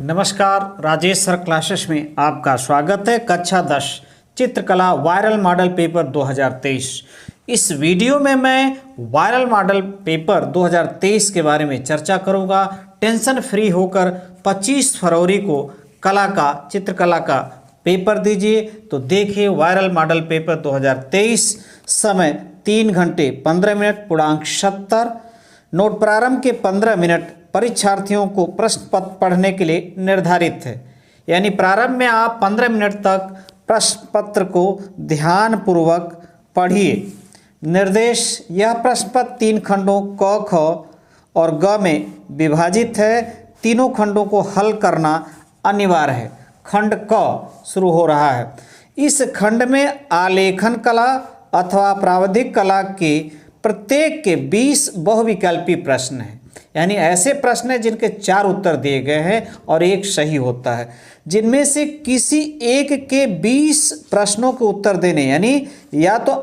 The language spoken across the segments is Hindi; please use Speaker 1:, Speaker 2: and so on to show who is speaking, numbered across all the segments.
Speaker 1: नमस्कार, राजेश सर क्लासेस में आपका स्वागत है। कक्षा 10 चित्रकला वायरल मॉडल पेपर 2023। इस वीडियो में मैं वायरल मॉडल पेपर 2023 के बारे में चर्चा करूंगा। टेंशन फ्री होकर 25 फरवरी को चित्रकला का पेपर दीजिए। तो देखिए वायरल मॉडल पेपर 2023, समय 3 घंटे 15 मिनट, पूर्णांक 70। नोट प्रारंभ के 15 मिनट परीक्षार्थियों को प्रश्न पत्र पढ़ने के लिए निर्धारित है। यानी प्रारंभ में आप 15 मिनट तक प्रश्न पत्र को ध्यानपूर्वक पढ़िए। निर्देश: यह प्रश्न पत्र 3 खंडों क, ख और ग में विभाजित है। तीनों खंडों को हल करना अनिवार्य है। खंड क शुरू हो रहा है। इस खंड में आलेखन कला अथवा प्रावधिक कला के प्रत्येक के 20 बहुविकल्पी प्रश्न हैं। यानी ऐसे प्रश्न हैं जिनके 4 उत्तर दिए गए हैं और एक सही होता है, जिनमें से किसी एक के 20 प्रश्नों के उत्तर देने, यानी या तो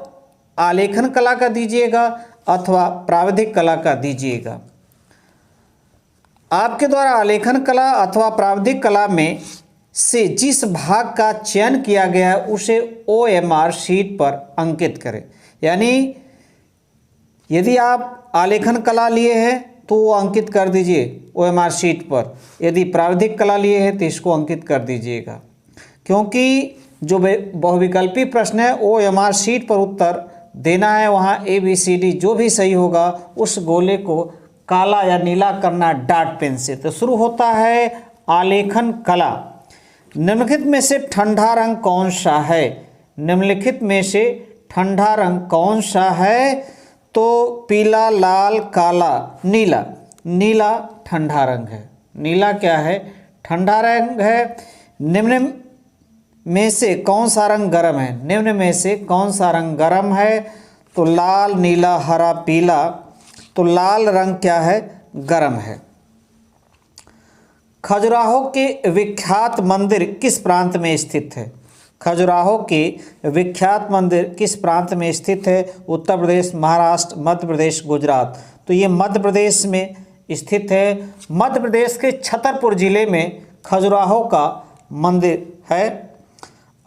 Speaker 1: आलेखन कला का दीजिएगा अथवा प्रावधिक कला का दीजिएगा। आपके द्वारा आलेखन कला अथवा प्रावधिक कला में से जिस भाग का चयन किया गया है उसे OMR शीट पर अंकित करें। यानी यदि आप आलेखन कला लिए हैं तो वो अंकित कर दीजिए OMR शीट पर। यदि प्रावधिक कला लिए हैं तो इसको अंकित कर दीजिएगा, क्योंकि जो बहुविकल्पी प्रश्न है OMR शीट पर उत्तर देना है। वहाँ ABCD जो भी सही होगा उस गोले को काला या नीला करना डॉट पेन से। तो शुरू होता है आलेखन कला। निम्नलिखित में से ठंडा रंग कौन सा है? निम्नलिखित में से ठंडा रंग कौन सा है? तो पीला, लाल, काला, नीला। नीला ठंडा रंग है। नीला क्या है? ठंडा रंग है। निम्न में से कौन सा रंग गर्म है? निम्न में से कौन सा रंग गर्म है? तो लाल, नीला, हरा, पीला। तो लाल रंग क्या है? गर्म है। खजुराहो के विख्यात मंदिर किस प्रांत में स्थित है? खजुराहो के विख्यात मंदिर किस प्रांत में स्थित है? उत्तर प्रदेश, महाराष्ट्र, मध्य प्रदेश, गुजरात। तो ये मध्य प्रदेश में स्थित है। मध्य प्रदेश के छतरपुर जिले में खजुराहो का मंदिर है।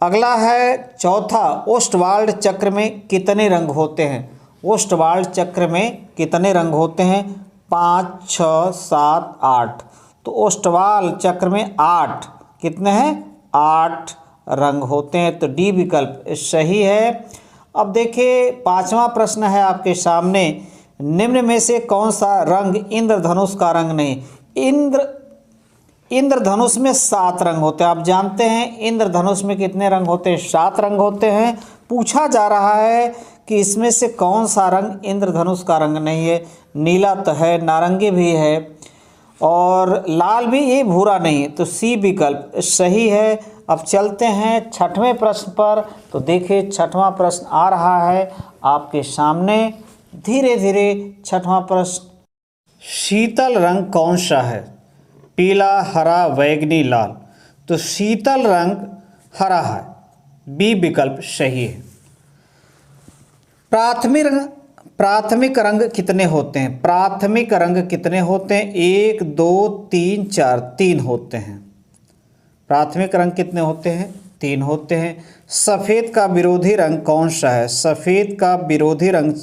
Speaker 1: अगला है चौथा, ओस्टवाल्ड चक्र में कितने रंग होते हैं? ओस्टवाल्ड चक्र में कितने रंग होते हैं? 5, 6, 7, 8। तो ओस्टवाल्ड चक्र में 8 कितने हैं? 8 रंग होते हैं। तो डी विकल्प सही है। अब देखिए 5वां प्रश्न है आपके सामने। निम्न में से कौन सा रंग इंद्रधनुष का रंग नहीं? इंद्रधनुष में 7 रंग होते हैं। आप जानते हैं इंद्रधनुष में कितने रंग होते हैं? 7 रंग होते हैं। पूछा जा रहा है कि इसमें से कौन सा रंग इंद्रधनुष का रंग नहीं है? नीला तो है, नारंगी भी है और लाल भी, ये भूरा नहीं है। तो सी विकल्प सही है। अब चलते हैं 6वें प्रश्न पर। तो देखिए 6वां प्रश्न आ रहा है आपके सामने। धीरे धीरे 6वां प्रश्न। शीतल रंग कौन सा है? पीला, हरा, बैंगनी, लाल। तो शीतल रंग हरा है। बी विकल्प सही है। प्राथमिक रंग कितने होते हैं? प्राथमिक रंग कितने होते हैं? 1, 2, 3, 4। 3 होते हैं। प्राथमिक रंग कितने होते हैं? 3 होते हैं। सफ़ेद का विरोधी रंग कौन सा है? सफ़ेद का विरोधी रंग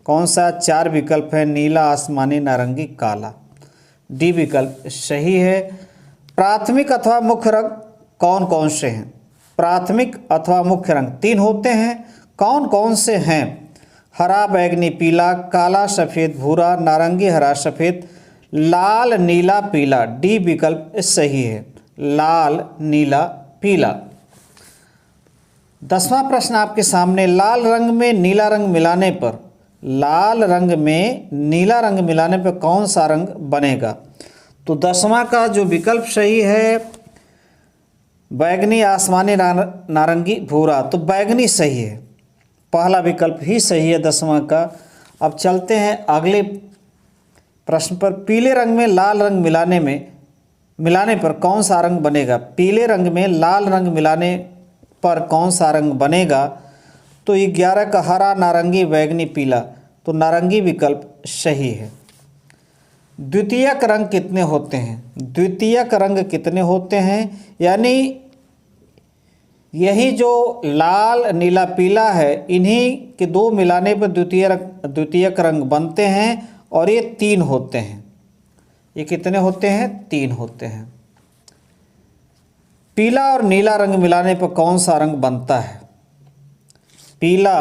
Speaker 1: कौन सा? 4 विकल्प है। नीला, आसमानी, नारंगी, काला। डी विकल्प सही है। प्राथमिक अथवा मुख्य रंग कौन कौन से हैं? प्राथमिक अथवा मुख्य रंग 3 होते हैं। कौन कौन से हैं? हरा, बैंगनी, पीला, काला, सफ़ेद, भूरा, नारंगी, हरा, सफ़ेद, लाल, नीला, पीला। डी विकल्प सही है। लाल, नीला, पीला। 10वां प्रश्न आपके सामने। लाल रंग में नीला रंग मिलाने पर, लाल रंग में नीला रंग मिलाने पर कौन सा रंग बनेगा? तो 10वां का जो विकल्प सही है बैंगनी, आसमानी, नारंगी, भूरा। तो बैंगनी सही है। पहला विकल्प ही सही है 10वां का। अब चलते हैं अगले प्रश्न पर। पीले रंग में लाल रंग मिलाने पर कौन सा रंग बनेगा? पीले रंग में लाल रंग मिलाने पर कौन सा रंग बनेगा? तो 11 का हरा, नारंगी, बैंगनी, पीला। तो नारंगी विकल्प सही है। द्वितीयक रंग कितने होते हैं? द्वितीयक रंग कितने होते हैं, यानी यही जो लाल नीला पीला है, इन्हीं के दो मिलाने पर द्वितीयक रंग बनते हैं और ये 3 होते हैं। ये कितने होते हैं? 3 होते हैं। पीला और नीला रंग मिलाने पर कौन सा रंग बनता है? पीला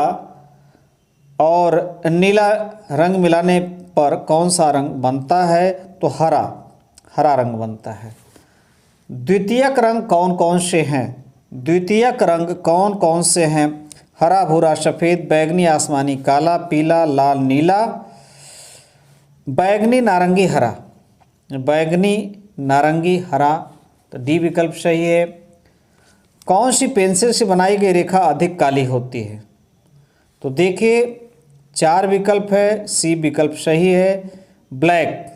Speaker 1: और नीला रंग मिलाने पर कौन सा रंग बनता है? तो हरा रंग बनता है। द्वितीयक रंग कौन कौन से हैं? द्वितीयक रंग कौन कौन से हैं? हरा, भूरा, सफ़ेद, बैगनी, आसमानी, काला, पीला, लाल, नीला, बैगनी, नारंगी, हरा। बैगनी, नारंगी, हरा, तो डी विकल्प सही है। कौन सी पेंसिल से बनाई गई रेखा अधिक काली होती है? तो देखिए 4 विकल्प है, सी विकल्प सही है, ब्लैक,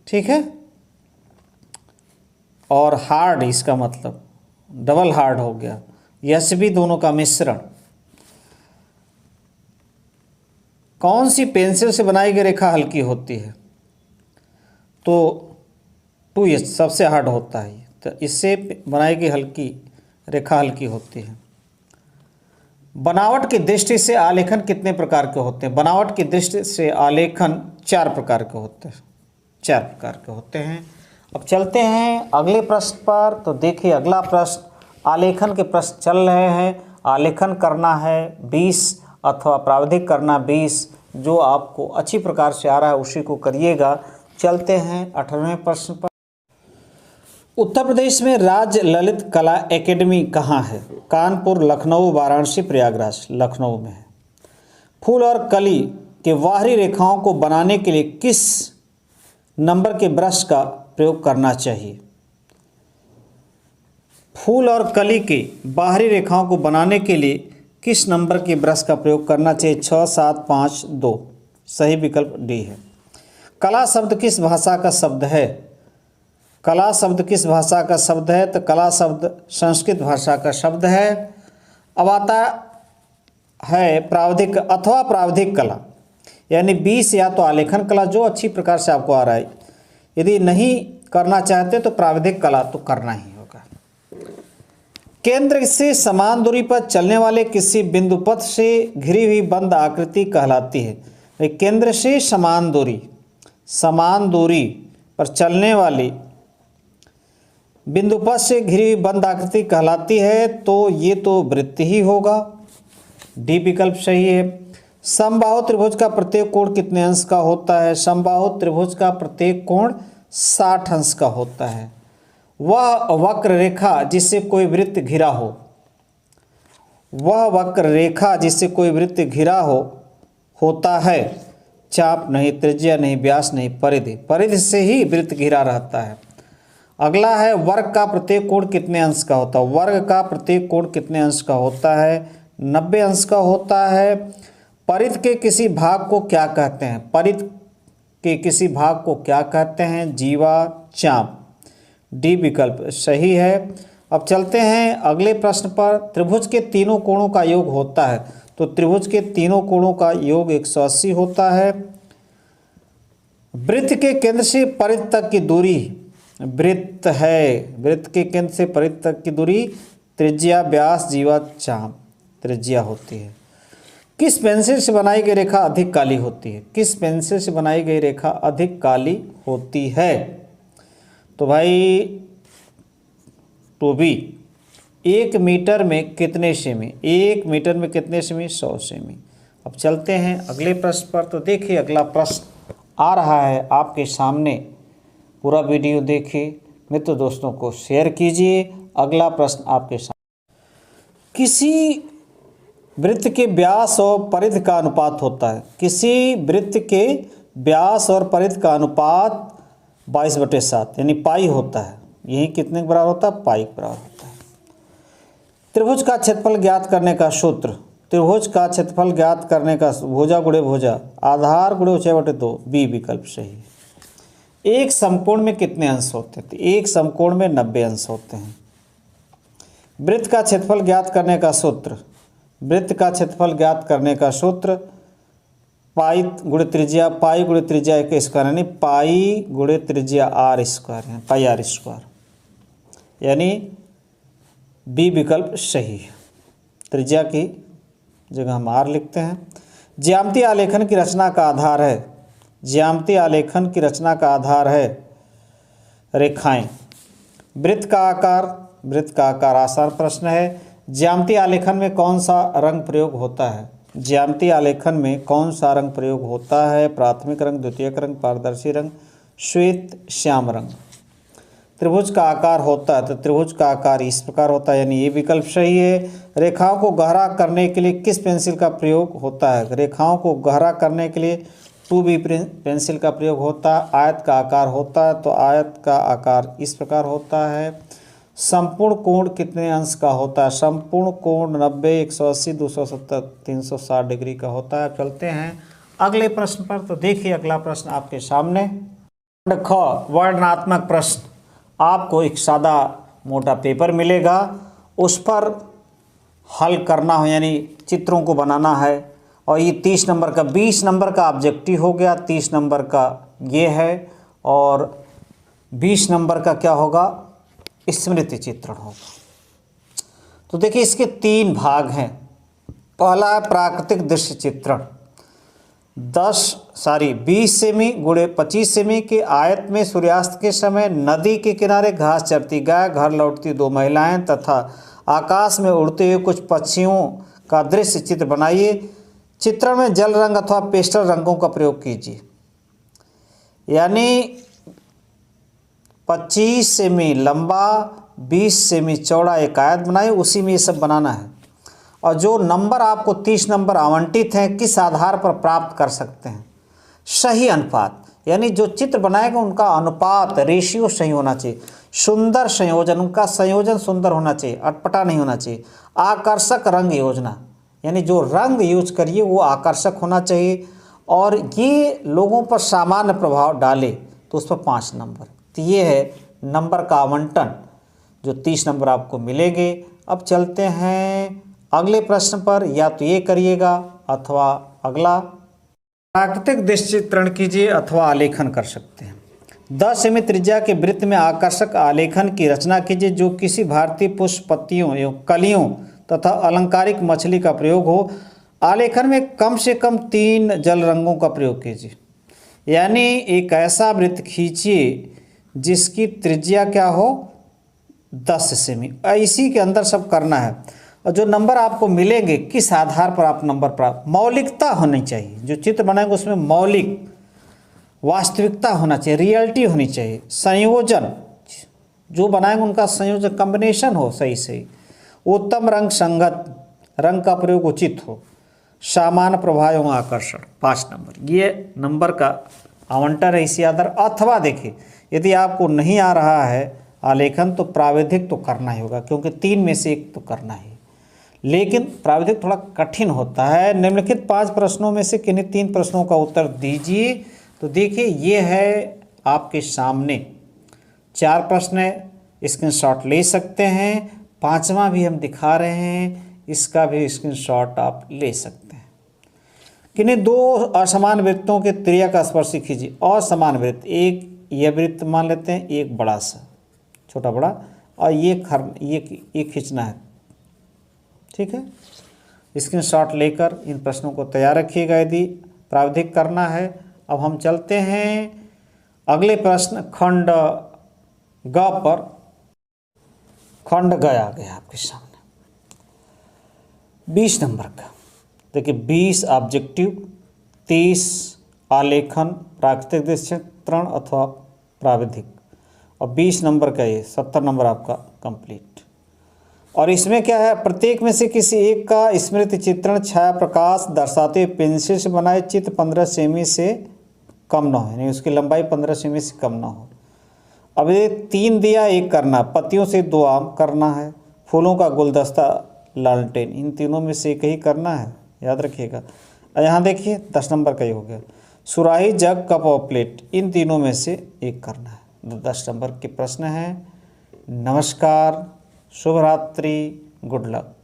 Speaker 1: ठीक है। और हार्ड, इसका मतलब डबल हार्ड हो गया, यस भी दोनों का मिश्रण। कौन सी पेंसिल से बनाई गई रेखा हल्की होती है? तो 2S सबसे हार्ड होता है, तो इससे बनाई गई रेखा हल्की होती है। बनावट की दृष्टि से आलेखन कितने प्रकार के होते हैं? बनावट की दृष्टि से आलेखन 4 प्रकार के होते हैं। 4 प्रकार के होते हैं। अब चलते हैं अगले प्रश्न पर। तो देखिए अगला प्रश्न, आलेखन के प्रश्न चल रहे हैं। आलेखन करना है 20 अथवा प्राविधिक करना 20, जो आपको अच्छी प्रकार से आ रहा है उसी को करिएगा। चलते हैं 18वें प्रश्न पर। उत्तर प्रदेश में राज्य ललित कला एकेडमी कहाँ है? कानपुर, लखनऊ, वाराणसी, प्रयागराज। लखनऊ में है। फूल और कली के बाहरी रेखाओं को बनाने के लिए किस नंबर के ब्रश का प्रयोग करना चाहिए? फूल और कली के बाहरी रेखाओं को बनाने के लिए किस नंबर के ब्रश का प्रयोग करना चाहिए? 6, 7, 5, 2। सही विकल्प डी है। कला शब्द किस भाषा का शब्द है? कला शब्द किस भाषा का शब्द है? तो कला शब्द संस्कृत भाषा का शब्द है। अब आता है प्राविधिक अथवा प्राविधिक कला, यानी 20 या तो आलेखन कला, जो अच्छी प्रकार से आपको आ रहा है। यदि नहीं करना चाहते तो प्राविधिक कला तो करना ही होगा। केंद्र से समान दूरी पर चलने वाले किसी बिंदु पथ से घिरी हुई बंद आकृति कहलाती है। केंद्र से समान दूरी पर चलने वाली बिंदु पथ से घिरी हुई बंद आकृति कहलाती है, तो ये तो वृत्त ही होगा। डी विकल्प सही है। समबाहु त्रिभुज का प्रत्येक कोण कितने अंश का होता है? समबाहु त्रिभुज का प्रत्येक कोण 60 अंश का होता है। वह वक्र रेखा जिससे कोई वृत्त घिरा हो, वह वक्र रेखा जिससे कोई वृत्त घिरा हो होता है। चाप नहीं, त्रिज्या नहीं, व्यास नहीं, परिधि। परिधि से ही वृत्त घिरा रहता है। अगला है वर्ग का प्रत्येक कोण कितने अंश का होता है? वर्ग का प्रत्येक कोण कितने अंश का होता है? 90 अंश का होता है। परिधि के किसी भाग को क्या कहते हैं? परिधि के किसी भाग को क्या कहते हैं? जीवा, चाप। डी विकल्प सही है। अब चलते हैं अगले प्रश्न पर। त्रिभुज के तीनों कोणों का योग होता है, तो त्रिभुज के तीनों कोणों का योग 180 होता है। वृत्त के केंद्र से परिधि तक की दूरी, वृत्त है, वृत्त के केंद्र से परिधि तक की दूरी त्रिज्या, व्यास, जीवा, चाप, त्रिज्या होती है। किस पेंसिल से बनाई गई रेखा अधिक काली होती है? किस पेंसिल से बनाई गई रेखा अधिक काली होती है? तो भाई तो भी 1 मीटर में कितने सेमी? 1 मीटर में कितने सेमी? 100 सेमी। अब चलते हैं अगले प्रश्न पर। तो देखिए अगला प्रश्न आ रहा है आपके सामने। पूरा वीडियो देखिए, मित्र दोस्तों को शेयर कीजिए। अगला प्रश्न आपके सामने। किसी वृत्त के व्यास और परिधि का अनुपात होता है। किसी वृत्त के व्यास और परिधि का अनुपात 22/7 यानी पाई होता है। यही कितने के बराबर होता है? पाई के बराबर होता है। त्रिभुज का क्षेत्रफल ज्ञात करने का सूत्र। त्रिभुज का क्षेत्रफल ज्ञात करने का भुजा गुणे भुजा, आधार गुणे ऊंचाई बटे 2। बी विकल्प सही है। एक समकोण में कितने अंश होते हैं? तो एक समकोण में 90 अंश होते हैं। वृत्त का क्षेत्रफल ज्ञात करने का सूत्र। वृत्त का क्षेत्रफल ज्ञात करने का सूत्र पाई गुणे त्रिज्या, पाई गुणे त्रिज्या का स्क्वायर यानी पाई गुणे त्रिज्या आर स्क्वायर है, पाई आर स्क्वायर, यानी बी विकल्प सही है। त्रिज्या की जगह हम आर लिखते हैं। ज्यामितीय आलेखन की रचना का आधार है, ज्यामितीय आलेखन की रचना का आधार है रेखाएं। वृत्त का आकार, वृत्त का आकार आसान प्रश्न है। ज्यामितीय आलेखन में कौन सा रंग प्रयोग होता है, ज्यामितीय आलेखन में कौन सा रंग प्रयोग होता है? प्राथमिक रंग, द्वितीयक रंग, पारदर्शी रंग, श्वेत श्याम रंग। त्रिभुज का आकार होता है तो त्रिभुज का आकार इस प्रकार होता है, यानी ये विकल्प सही है। रेखाओं को गहरा करने के लिए किस पेंसिल का प्रयोग होता है? रेखाओं को गहरा करने के लिए 2B पेंसिल का प्रयोग होता है। आयत का आकार होता है तो आयत का आकार इस प्रकार होता है। संपूर्ण कोण कितने अंश का होता है? संपूर्ण कोण 90, 180, 270, 360 डिग्री का होता है। चलते हैं अगले प्रश्न पर। तो देखिए अगला प्रश्न आपके सामने, ख वर्णनात्मक प्रश्न। आपको एक सादा मोटा पेपर मिलेगा, उस पर हल करना हो यानी चित्रों को बनाना है, और ये 30 नंबर का, 20 नंबर का ऑब्जेक्टिव हो गया, 30 नंबर का ये है, और 20 नंबर का क्या होगा? स्मृति चित्रण होगा। तो देखिए इसके 3 भाग हैं। पहला है प्राकृतिक दृश्य चित्रण। 20 सेमी गुणे 25 सेमी के आयत में सूर्यास्त के समय नदी के किनारे घास चरती गाय, घर लौटती 2 महिलाएं तथा आकाश में उड़ते हुए कुछ पक्षियों का दृश्य चित्र बनाइए। चित्रण में जल रंग अथवा पेस्टल रंगों का प्रयोग कीजिए। यानी 25 सेमी लंबा, 20 सेमी चौड़ा एक आयत बनाइए, उसी में ये सब बनाना है। और जो नंबर आपको 30 नंबर आवंटित हैं, किस आधार पर प्राप्त कर सकते हैं? सही अनुपात, यानी जो चित्र बनाएगा उनका अनुपात, रेशियो सही होना चाहिए। सुंदर संयोजन, उनका संयोजन सुंदर होना चाहिए, अटपटा नहीं होना चाहिए। आकर्षक रंग योजना, यानी जो रंग यूज करिए वो आकर्षक होना चाहिए, और ये लोगों पर सामान्य प्रभाव डाले तो उस पर 5 नंबर। तो ये है नंबर का आवंटन, जो 30 नंबर आपको मिलेंगे। अब चलते हैं अगले प्रश्न पर, या तो ये करिएगा अथवा अगला। प्राकृतिक दृश्य चित्रण कीजिए अथवा आलेखन कर सकते हैं। 10 सेमी त्रिज्या के वृत्त में आकर्षक आलेखन की रचना कीजिए, जो किसी भारतीय पुष्प पत्तियों एवं कलियों तथा अलंकारिक मछली का प्रयोग हो। आलेखन में कम से कम 3 जल रंगों का प्रयोग कीजिए। यानी एक ऐसा वृत्त खींचिए जिसकी त्रिज्या क्या हो? 10 सेमी। इसी के अंदर सब करना है। और जो नंबर आपको मिलेंगे, किस आधार पर आप नंबर प्राप्त? मौलिकता होनी चाहिए, जो चित्र बनाएंगे उसमें मौलिक वास्तविकता होना चाहिए, रियलिटी होनी चाहिए। संयोजन, जो बनाएंगे उनका संयोजन कॉम्बिनेशन हो सही सही। उत्तम रंग संगत, रंग का प्रयोग उचित हो। सामान्य प्रभाव एवं आकर्षण, 5 नंबर। ये नंबर का आवंटन है इसी आधार। अथवा देखिए, यदि आपको नहीं आ रहा है आलेखन तो प्राविधिक तो करना ही होगा, क्योंकि 3 में से 1 तो करना ही। लेकिन प्राविधिक थोड़ा कठिन होता है। निम्नलिखित 5 प्रश्नों में से किन्हीं 3 प्रश्नों का उत्तर दीजिए। तो देखिए ये है आपके सामने 4 प्रश्न है, स्क्रीनशॉट ले सकते हैं। 5वां भी हम दिखा रहे हैं, इसका भी स्क्रीनशॉट आप ले सकते हैं। किन्हीं 2 असमान वृत्तों के त्रिज्या का स्पर्शी कीजिए। असमान वृत्त, एक यह वृत्त मान लेते हैं, एक बड़ा सा, छोटा बड़ा, और ये खींचना है। ठीक है, स्क्रीनशॉट लेकर इन प्रश्नों को तैयार रखिएगा यदि प्राविधिक करना है। अब हम चलते हैं अगले प्रश्न, खंड ग पर। खंड ग आ गया आपके सामने, 20 नंबर का। देखिए 20 ऑब्जेक्टिव, 30 आलेखन, प्राकृतिक दृश्य चित्रण अथवा प्राविधिक, और 20 नंबर का ये 70 नंबर आपका कंप्लीट। और इसमें क्या है? प्रत्येक में से किसी एक का स्मृति चित्रण छाया प्रकाश दर्शाते हुए पेंसिल से बनाए चित्र 15 सेमी से कम ना हो, यानी उसकी लंबाई 15 सेमी से कम ना हो। अब ये 3 दिया, एक करना, पत्तियों से 2 आम करना है, फूलों का गुलदस्ता, लालटेन, इन तीनों में से एक ही करना है, याद रखिएगा। यहाँ देखिए 10 नंबर का ही हो गया। सुराही, जग, कप और प्लेट, इन तीनों में से एक करना है। 10 नंबर के प्रश्न हैं। नमस्कार, शुभ रात्रि, गुड लक।